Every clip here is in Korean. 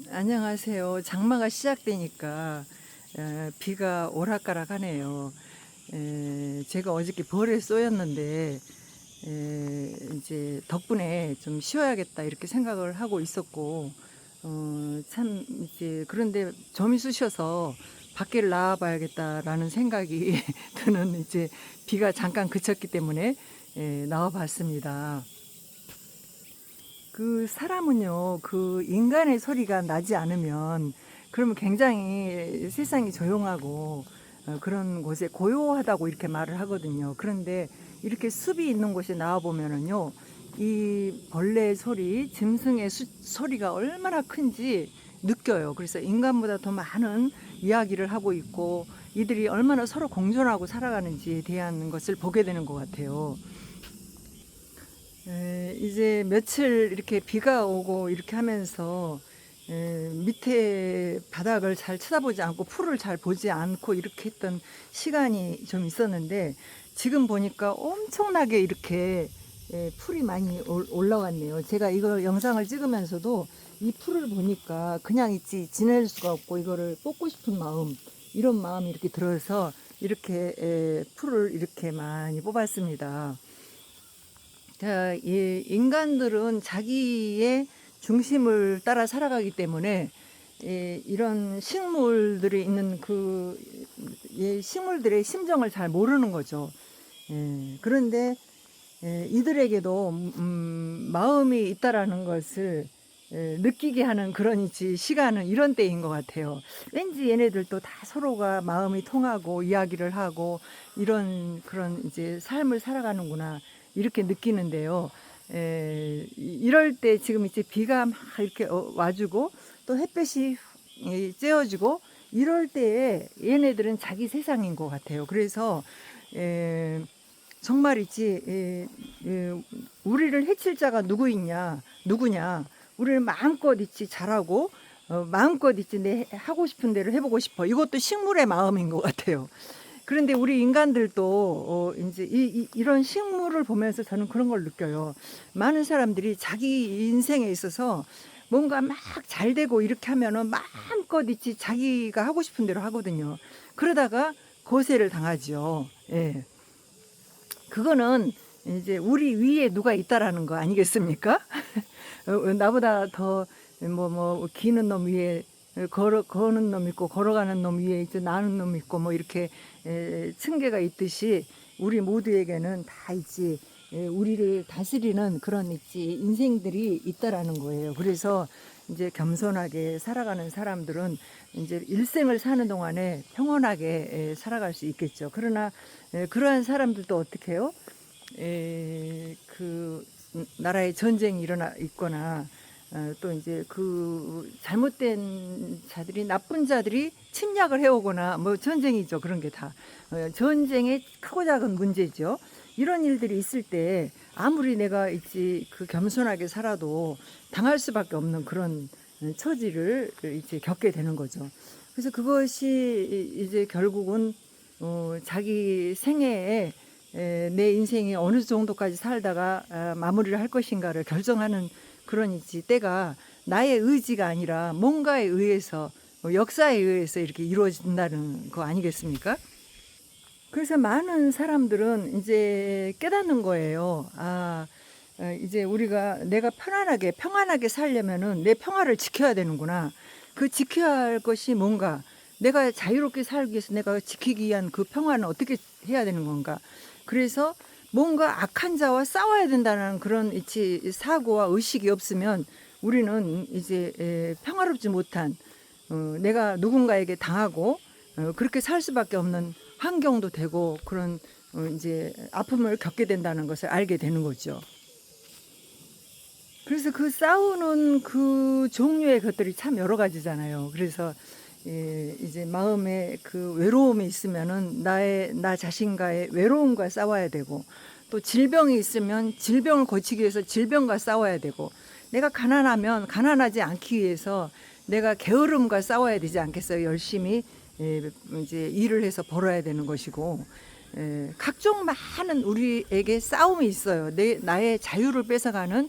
안녕하세요. 장마가 시작되니까 비가 오락가락하네요. 제가 어저께 벌에 쏘였는데 이제 덕분에 좀 쉬어야겠다 이렇게 생각을 하고 있었고, 참 이제 그런데 점이 쑤셔서 밖을 나와봐야겠다라는 생각이 드는, 이제 비가 잠깐 그쳤기 때문에 나와봤습니다. 그 사람은요, 그 인간의 소리가 나지 않으면, 그러면 굉장히 세상이 조용하고, 그런 곳에 고요하다고 이렇게 말을 하거든요. 그런데 이렇게 숲이 있는 곳에 나와 보면은요, 이 벌레의 소리, 짐승의 소리가 얼마나 큰지 느껴요. 그래서 인간보다 더 많은 이야기를 하고 있고, 이들이 얼마나 서로 공존하고 살아가는지에 대한 것을 보게 되는 것 같아요. 이제 며칠 이렇게 비가 오고 이렇게 하면서 밑에 바닥을 잘 쳐다보지 않고 풀을 잘 보지 않고 이렇게 했던 시간이 좀 있었는데, 지금 보니까 엄청나게 이렇게 풀이 많이 올라왔네요. 제가 이거 영상을 찍으면서도 이 풀을 보니까 그냥 있지 지낼 수가 없고, 이거를 뽑고 싶은 마음, 이런 마음이 이렇게 들어서 이렇게 풀을 이렇게 많이 뽑았습니다. 이 인간들은 자기의 중심을 따라 살아가기 때문에 이런 식물들이 있는 식물들의 심정을 잘 모르는 거죠. 그런데 이들에게도 마음이 있다라는 것을 느끼게 하는 그런 시간은 이런 때인 것 같아요. 왠지 얘네들도 다 서로가 마음이 통하고 이야기를 하고 이런 그런 이제 삶을 살아가는구나 이렇게 느끼는데요. 이럴 때 지금 이제 비가 막 이렇게 와주고 또 햇볕이 쬐어지고 이럴 때에 얘네들은 자기 세상인 것 같아요. 그래서 정말이지 우리를 해칠 자가 누구냐, 우리를 마음껏 있지 잘하고 마음껏 있지 내 하고 싶은 대로 해보고 싶어, 이것도 식물의 마음인 것 같아요. 그런데 우리 인간들도 이제 이런 식물을 보면서 저는 그런 걸 느껴요. 많은 사람들이 자기 인생에 있어서 뭔가 막 잘 되고 이렇게 하면은 마음껏 있지 자기가 하고 싶은 대로 하거든요. 그러다가 거세를 당하죠. 예. 그거는 이제 우리 위에 누가 있다라는 거 아니겠습니까? 나보다 더 기는 놈 위에 거는 놈 있고, 걸어가는 놈 위에 이제 나는 놈 있고, 뭐 이렇게 층계가 있듯이 우리 모두에게는 다 있지, 우리를 다스리는 그런 있지 인생들이 있다라는 거예요. 그래서 이제 겸손하게 살아가는 사람들은 이제 일생을 사는 동안에 평온하게 살아갈 수 있겠죠. 그러나 그러한 사람들도 어떻게 해요? 그 나라에 전쟁이 일어나 있거나 또 이제 그 잘못된 자들이, 나쁜 자들이 침략을 해오거나, 뭐 전쟁이죠. 그런 게 다 전쟁의 크고 작은 문제죠. 이런 일들이 있을 때 아무리 내가 있지 그 겸손하게 살아도 당할 수밖에 없는 그런 처지를 이제 겪게 되는 거죠. 그래서 그것이 이제 결국은 자기 생애에 내 인생이 어느 정도까지 살다가 마무리를 할 것인가를 결정하는 그런 이지 때가 나의 의지가 아니라 뭔가에 의해서, 역사에 의해서 이렇게 이루어진다는 거 아니겠습니까? 그래서 많은 사람들은 이제 깨닫는 거예요. 이제 우리가 내가 평안하게 살려면은 내 평화를 지켜야 되는구나. 그 지켜야 할 것이 뭔가, 내가 자유롭게 살기 위해서 내가 지키기 위한 그 평화는 어떻게 해야 되는 건가. 그래서 뭔가 악한 자와 싸워야 된다는 그런 사고와 의식이 없으면 우리는 이제 평화롭지 못한, 내가 누군가에게 당하고 그렇게 살 수밖에 없는 환경도 되고, 그런 이제 아픔을 겪게 된다는 것을 알게 되는 거죠. 그래서 그 싸우는 그 종류의 것들이 참 여러 가지잖아요. 그래서 이제 마음에 그 외로움이 있으면은 나 자신과의 외로움과 싸워야 되고, 또 질병이 있으면 질병을 고치기 위해서 질병과 싸워야 되고, 내가 가난하면 가난하지 않기 위해서 내가 게으름과 싸워야 되지 않겠어요? 열심히 이제 일을 해서 벌어야 되는 것이고, 각종 많은 우리에게 싸움이 있어요. 나의 자유를 뺏어가는,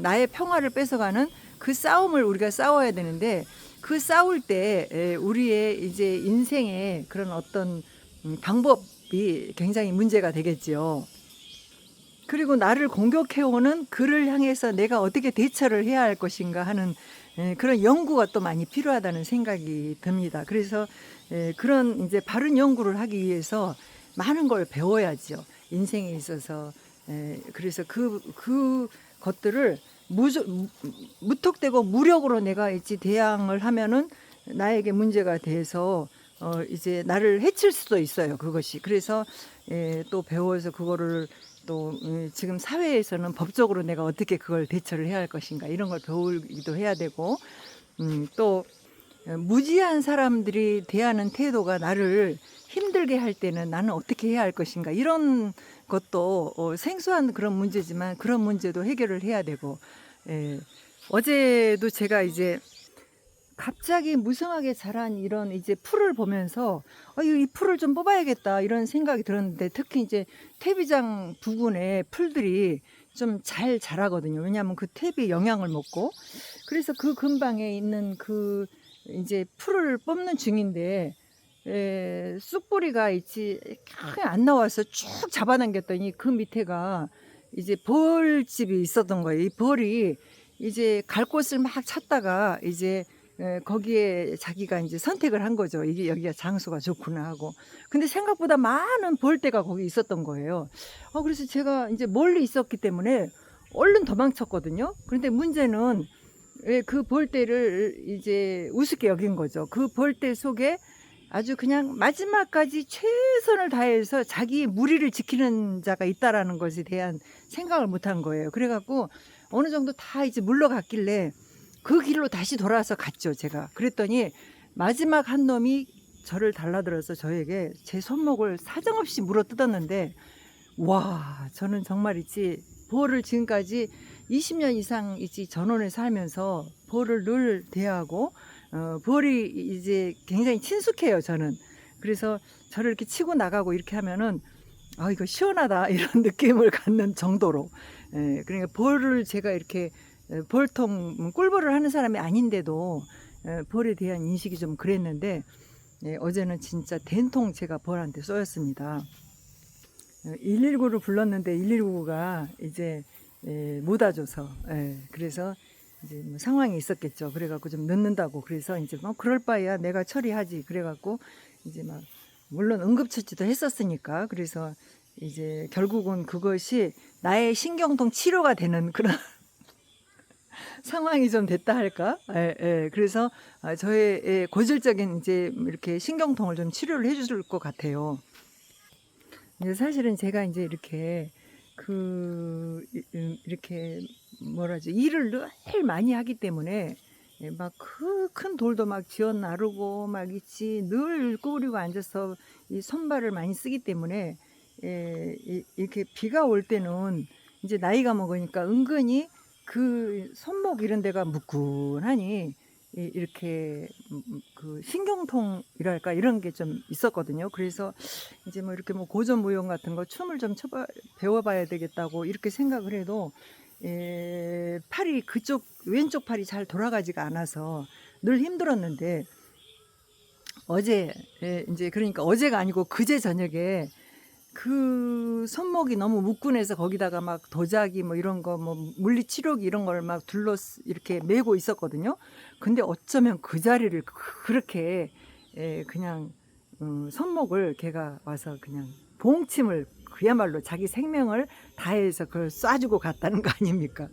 나의 평화를 뺏어가는 그 싸움을 우리가 싸워야 되는데 그 싸울 때 우리의 이제 인생의 그런 어떤 방법이 굉장히 문제가 되겠지요. 그리고 나를 공격해오는 그를 향해서 내가 어떻게 대처를 해야 할 것인가 하는 그런 연구가 또 많이 필요하다는 생각이 듭니다. 그래서 그런 이제 바른 연구를 하기 위해서 많은 걸 배워야죠. 인생에 있어서. 그래서 그 것들을 무턱대고 무력으로 내가 이제 대항을 하면은 나에게 문제가 돼서 이제 나를 해칠 수도 있어요. 그것이. 그래서 또 배워서 그거를 또 지금 사회에서는 법적으로 내가 어떻게 그걸 대처를 해야 할 것인가 이런 걸 배우기도 해야 되고 또 무지한 사람들이 대하는 태도가 나를 힘들게 할 때는 나는 어떻게 해야 할 것인가 이런 것도 생소한 그런 문제지만 그런 문제도 해결을 해야 되고 어제도 제가 이제 갑자기 무성하게 자란 이런 이제 풀을 보면서 이 풀을 좀 뽑아야겠다 이런 생각이 들었는데 특히 이제 태비장 부근에 풀들이 좀 잘 자라거든요. 왜냐하면 그 태비 영양을 먹고 그래서 그 근방에 있는 그 이제 풀을 뽑는 중인데 쑥뿌리가 있지 안 나와서 쭉 잡아당겼더니 그 밑에가 이제 벌집이 있었던 거예요. 이 벌이 이제 갈 곳을 막 찾다가 이제 거기에 자기가 이제 선택을 한 거죠. 이게 여기가 장소가 좋구나 하고. 근데 생각보다 많은 벌떼가 거기 있었던 거예요. 그래서 제가 이제 멀리 있었기 때문에 얼른 도망쳤거든요. 그런데 문제는 그 벌떼를 이제 우습게 여긴 거죠. 그 벌떼 속에 아주 그냥 마지막까지 최선을 다해서 자기 무리를 지키는 자가 있다라는 것에 대한 생각을 못한 거예요. 그래갖고 어느 정도 다 이제 물러갔길래 그 길로 다시 돌아와서 갔죠, 제가. 그랬더니 마지막 한 놈이 저를 달라들어서 저에게 제 손목을 사정없이 물어 뜯었는데 와, 저는 정말 있지 벌을 지금까지 20년 이상 있지 전원에 살면서 벌을 늘 대하고 벌이 이제 굉장히 친숙해요, 저는. 그래서 저를 이렇게 치고 나가고 이렇게 하면은 이거 시원하다 이런 느낌을 갖는 정도로 그러니까 벌을 제가 이렇게 벌통 꿀벌을 하는 사람이 아닌데도 벌에 대한 인식이 좀 그랬는데 어제는 진짜 된통 제가 벌한테 쏘였습니다. 119를 불렀는데 119가 이제 못 와줘서 그래서 이제 뭐 상황이 있었겠죠. 그래갖고 좀 늦는다고 그래서 이제 뭐 그럴 바에야 내가 처리하지 그래갖고 이제 막 물론 응급처치도 했었으니까 그래서 이제 결국은 그것이 나의 신경통 치료가 되는 그런 상황이 좀 됐다 할까? 그래서 저의 고질적인 이제 이렇게 신경통을 좀 치료를 해줄 것 같아요. 근데 사실은 제가 이제 이렇게 이렇게 뭐라지 일을 늘 많이 하기 때문에 막 그 큰 돌도 막 지어 나르고 막 있지 늘 구부리고 앉아서 이 손발을 많이 쓰기 때문에 이렇게 비가 올 때는 이제 나이가 먹으니까 은근히 그 손목 이런 데가 묻근하니 이렇게 그 신경통이랄까 이런 게 좀 있었거든요. 그래서 이제 뭐 이렇게 뭐 고전무용 같은 거 춤을 좀 배워봐야 되겠다고 이렇게 생각을 해도 팔이 그쪽 왼쪽 팔이 잘 돌아가지가 않아서 늘 힘들었는데 어제 이제 그러니까 어제가 아니고 그제 저녁에 그 손목이 너무 묶근해서 거기다가 막 도자기 뭐 이런 거 뭐 물리치료기 이런 걸 막 이렇게 메고 있었거든요. 근데 어쩌면 그 자리를 그렇게 그냥 손목을 걔가 와서 그냥 봉침을 그야말로 자기 생명을 다해서 그걸 쏴주고 갔다는 거 아닙니까?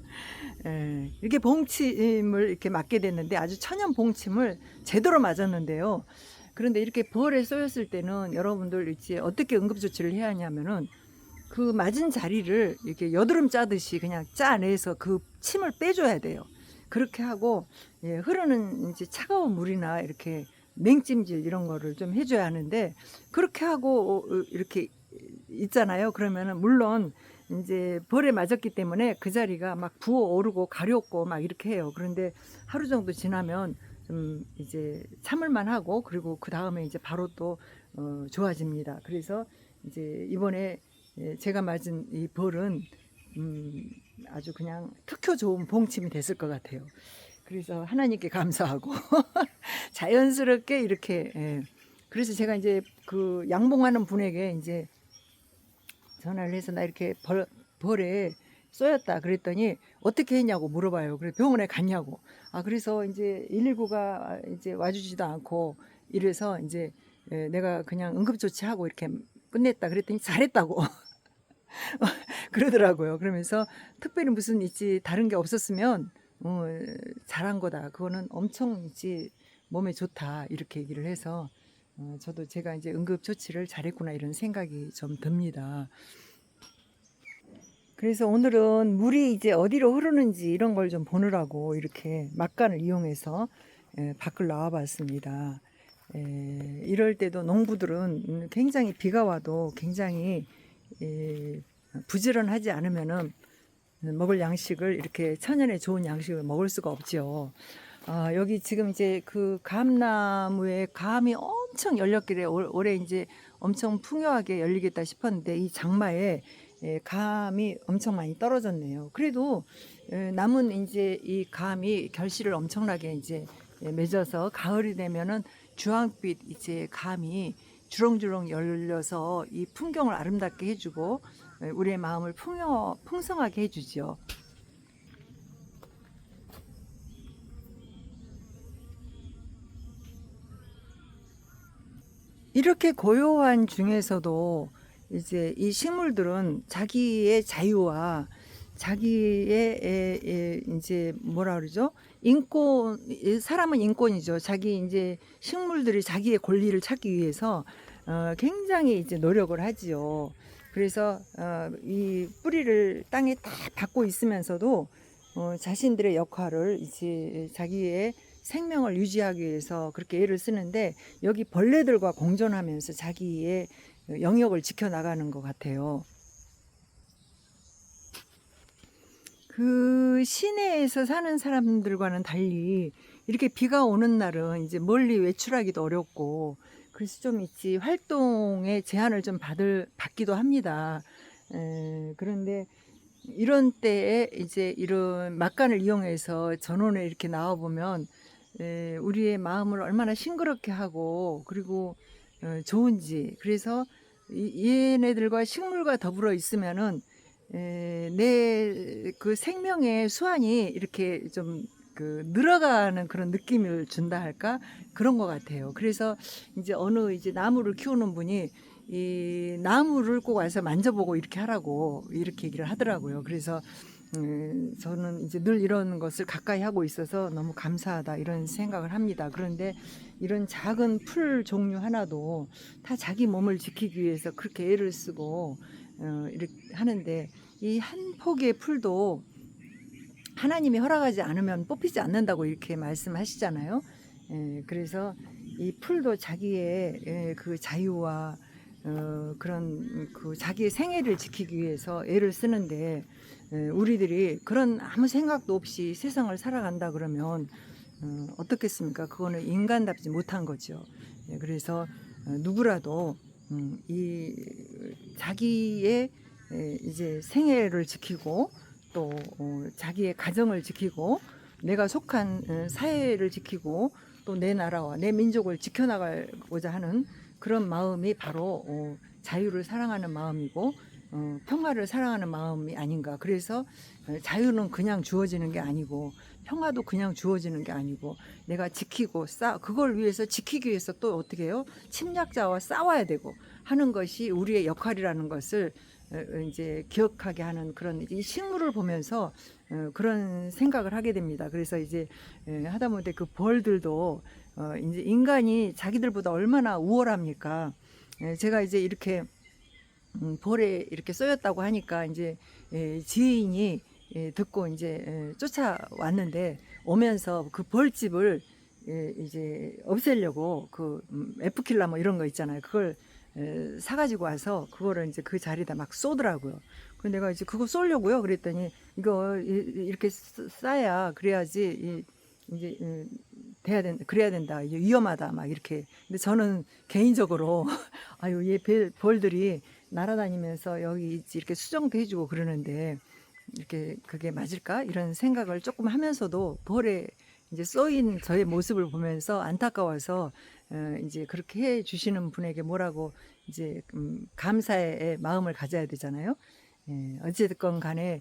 이렇게 봉침을 이렇게 맞게 됐는데 아주 천연 봉침을 제대로 맞았는데요. 그런데 이렇게 벌에 쏘였을 때는 여러분들 이제 어떻게 응급조치를 해야 하냐면은 그 맞은 자리를 이렇게 여드름 짜듯이 그냥 짜내서 그 침을 빼줘야 돼요. 그렇게 하고 흐르는 이제 차가운 물이나 이렇게 냉찜질 이런 거를 좀 해줘야 하는데 그렇게 하고 이렇게 있잖아요. 그러면은 물론 이제 벌에 맞았기 때문에 그 자리가 막 부어오르고 가렵고 막 이렇게 해요. 그런데 하루 정도 지나면 좀 이제 참을만 하고 그리고 그 다음에 이제 바로 또 좋아집니다. 그래서 이제 이번에 제가 맞은 이 벌은 아주 그냥 특효 좋은 봉침이 됐을 것 같아요. 그래서 하나님께 감사하고 자연스럽게 이렇게 예. 그래서 제가 이제 그 양봉하는 분에게 이제 전화를 해서 나 이렇게 벌에 쏘였다 그랬더니 어떻게 했냐고 물어봐요. 그래서 병원에 갔냐고. 아 그래서 이제 119가 이제 와주지도 않고 이래서 이제 내가 그냥 응급조치하고 이렇게 끝냈다 그랬더니 잘했다고 그러더라고요. 그러면서 특별히 무슨 있지 다른 게 없었으면 잘한 거다. 그거는 엄청 있지 몸에 좋다 이렇게 얘기를 해서 저도 제가 이제 응급조치를 잘했구나 이런 생각이 좀 듭니다. 그래서 오늘은 물이 이제 어디로 흐르는지 이런 걸 좀 보느라고 이렇게 막간을 이용해서 밖을 나와 봤습니다. 이럴 때도 농부들은 굉장히 비가 와도 굉장히 부지런하지 않으면은 먹을 양식을 이렇게 천연에 좋은 양식을 먹을 수가 없죠. 여기 지금 이제 그 감나무에 감이 엄청 열렸길래 올해 이제 엄청 풍요하게 열리겠다 싶었는데 이 장마에 감이 엄청 많이 떨어졌네요. 그래도 남은 이제 이 감이 결실을 엄청나게 이제 맺어서 가을이 되면은 주황빛 이제 감이 주렁주렁 열려서 이 풍경을 아름답게 해주고 우리의 마음을 풍성하게 해주죠. 이렇게 고요한 중에서도 이제 이 식물들은 자기의 자유와 자기의 이제 뭐라 그러죠? 인권, 사람은 인권이죠. 자기 이제 식물들이 자기의 권리를 찾기 위해서 굉장히 이제 노력을 하지요. 그래서 이 뿌리를 땅에 딱 박고 있으면서도 자신들의 역할을 이제 자기의 생명을 유지하기 위해서 그렇게 애를 쓰는데 여기 벌레들과 공존하면서 자기의 영역을 지켜나가는 것 같아요. 그 시내에서 사는 사람들과는 달리 이렇게 비가 오는 날은 이제 멀리 외출하기도 어렵고 그래서 좀 있지 활동에 제한을 좀 받기도 합니다. 그런데 이런 때에 이제 이런 막간을 이용해서 전원에 이렇게 나와 보면 우리의 마음을 얼마나 싱그럽게 하고 그리고 좋은지 그래서 얘네들과 식물과 더불어 있으면은 내 그 생명의 수완이 이렇게 좀 그 늘어가는 그런 느낌을 준다 할까 그런 것 같아요. 그래서 이제 어느 이제 나무를 키우는 분이 이 나무를 꼭 와서 만져보고 이렇게 하라고 이렇게 얘기를 하더라고요. 그래서 저는 이제 늘 이런 것을 가까이 하고 있어서 너무 감사하다 이런 생각을 합니다. 그런데 이런 작은 풀 종류 하나도 다 자기 몸을 지키기 위해서 그렇게 애를 쓰고 이렇게 하는데 이 한 포기의 풀도 하나님이 허락하지 않으면 뽑히지 않는다고 이렇게 말씀하시잖아요. 그래서 이 풀도 자기의 그 자유와 그런 그 자기의 생애를 지키기 위해서 애를 쓰는데 우리들이 그런 아무 생각도 없이 세상을 살아간다 그러면 어떻겠습니까? 그거는 인간답지 못한 거죠. 그래서 누구라도 이 자기의 이제 생애를 지키고 또 자기의 가정을 지키고 내가 속한 사회를 지키고 또 내 나라와 내 민족을 지켜나가고자 하는 그런 마음이 바로 자유를 사랑하는 마음이고 평화를 사랑하는 마음이 아닌가. 그래서 자유는 그냥 주어지는 게 아니고 평화도 그냥 주어지는 게 아니고 내가 지키고 그걸 위해서 지키기 위해서 또 어떻게 해요? 침략자와 싸워야 되고 하는 것이 우리의 역할이라는 것을 이제 기억하게 하는 그런 이 식물을 보면서 그런 생각을 하게 됩니다. 그래서 이제 하다못해 그 벌들도 이제 인간이 자기들보다 얼마나 우월합니까? 제가 이제 이렇게 벌에 이렇게 쏘였다고 하니까 이제 지인이 듣고 이제 쫓아왔는데 오면서 그 벌집을 이제 없애려고 그 F킬러 뭐 이런 거 있잖아요. 그걸 사가지고 와서 그거를 이제 그 자리에다 막 쏘더라고요. 그래서 내가 이제 그거 쏘려고요. 그랬더니 이거 이렇게 쏴야 그래야지 이제 돼야 된다. 그래야 된다. 이제 위험하다. 막 이렇게. 근데 저는 개인적으로 아유 얘 벌들이 날아다니면서 여기 이렇게 수정도 해주고 그러는데 이렇게 그게 맞을까 이런 생각을 조금 하면서도 벌에 이제 쏘인 저의 모습을 보면서 안타까워서 이제 그렇게 해 주시는 분에게 뭐라고 이제 감사의 마음을 가져야 되잖아요. 예, 어찌됐건 간에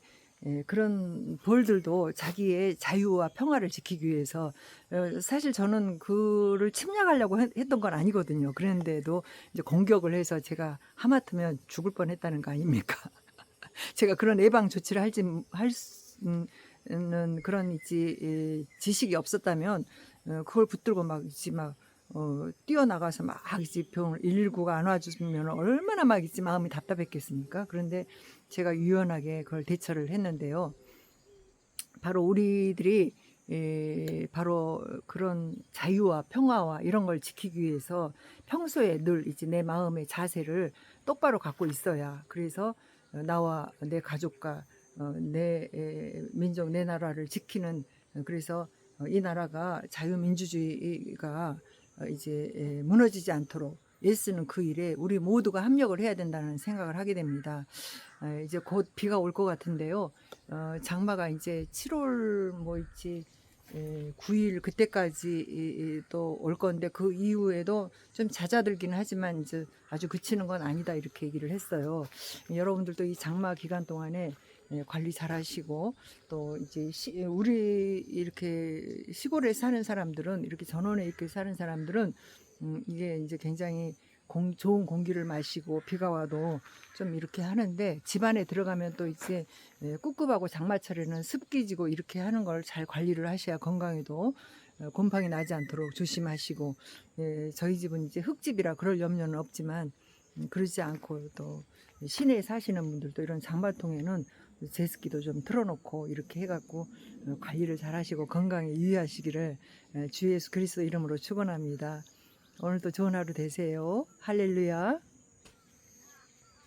그런 벌들도 자기의 자유와 평화를 지키기 위해서 사실 저는 그를 침략하려고 했던 건 아니거든요. 그런데도 이제 공격을 해서 제가 하마터면 죽을 뻔했다는 거 아닙니까? 제가 그런 예방 조치를 할 수는 그런 지식이 없었다면 그걸 붙들고 막 이제 막 뛰어나가서 막 이제 병을 119가 안 와주면 얼마나 막 이제 마음이 답답했겠습니까? 그런데 제가 유연하게 그걸 대처를 했는데요. 바로 우리들이 바로 그런 자유와 평화와 이런 걸 지키기 위해서 평소에 늘 이제 내 마음의 자세를 똑바로 갖고 있어야, 그래서 나와 내 가족과 내 민족, 내 나라를 지키는, 그래서 이 나라가 자유민주주의가 이제 무너지지 않도록 애쓰는 그 일에 우리 모두가 합력을 해야 된다는 생각을 하게 됩니다. 이제 곧 비가 올 것 같은데요. 장마가 이제 7월 뭐 있지 9일 그때까지 또 올 건데, 그 이후에도 좀 잦아들기는 하지만 이제 아주 그치는 건 아니다, 이렇게 얘기를 했어요. 여러분들도 이 장마 기간 동안에 관리 잘 하시고, 또 이제 우리 이렇게 시골에 사는 사람들은, 이렇게 전원에 이렇게 사는 사람들은 이게 이제 굉장히 좋은 공기를 마시고 비가 와도 좀 이렇게 하는데, 집안에 들어가면 또 이제 꿉꿉하고 장마철에는 습기지고 이렇게 하는 걸 잘 관리를 하셔야 건강에도 곰팡이 나지 않도록 조심하시고, 저희 집은 이제 흙집이라 그럴 염려는 없지만 그러지 않고, 또 시내에 사시는 분들도 이런 장마통에는 제습기도 좀 틀어놓고 이렇게 해갖고 관리를 잘 하시고 건강에 유의하시기를 주 예수 그리스도 이름으로 축원합니다. 오늘도 좋은 하루 되세요. 할렐루야.